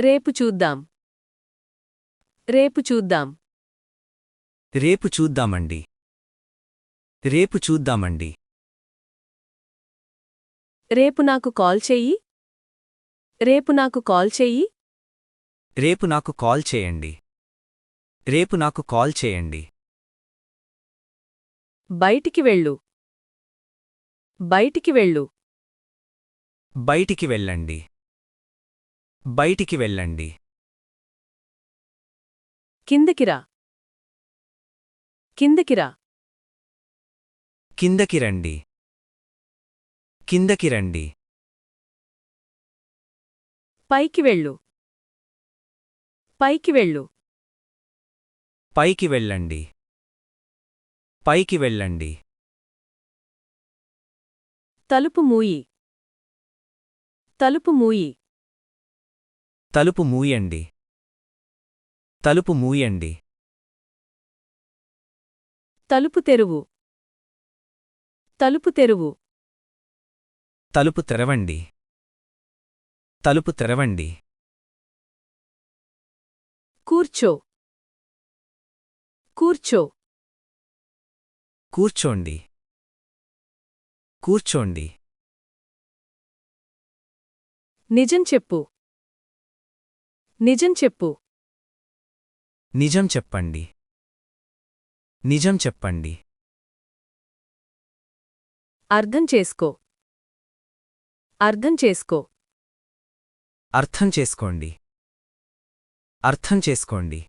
రేపు చూద్దాం. రేపు చూద్దాం. రేపు చూద్దామండి. రేపు చూద్దామండి. రేపు నాకు కాల్ చెయ్యి. రేపు నాకు కాల్ చెయ్యి. రేపు నాకు కాల్ చేయండి. రేపు నాకు కాల్ చేయండి. బయటికి వెళ్ళు. బయటికి వెళ్ళు. బయటికి వెళ్ళండి. బయటికి వెళ్ళండి. కిందకిరా. కిందకిరా. కిందకి రండి. కిందకి రండి. పైకి వెళ్ళు. పైకి వెళ్ళు. పైకి వెళ్ళండి. పైకి వెళ్ళండి. తలుపు మూయి. తలుపు మూయి. తలుపు మూయండి. తలుపు మూయండి. తలుపు తెరువు. తలుపు తెరువు. తలుపు తెరవండి. తలుపు తెరవండి. కూర్చో. కూర్చో. కూర్చోండి. కూర్చోండి. నిజం చెప్పు. నిజం చెప్పు. నిజం చెప్పండి. నిజం చెప్పండి. అర్థం చేసుకో. అర్థం చేసుకో. అర్థం చేసుకోండి. అర్థం చేసుకోండి.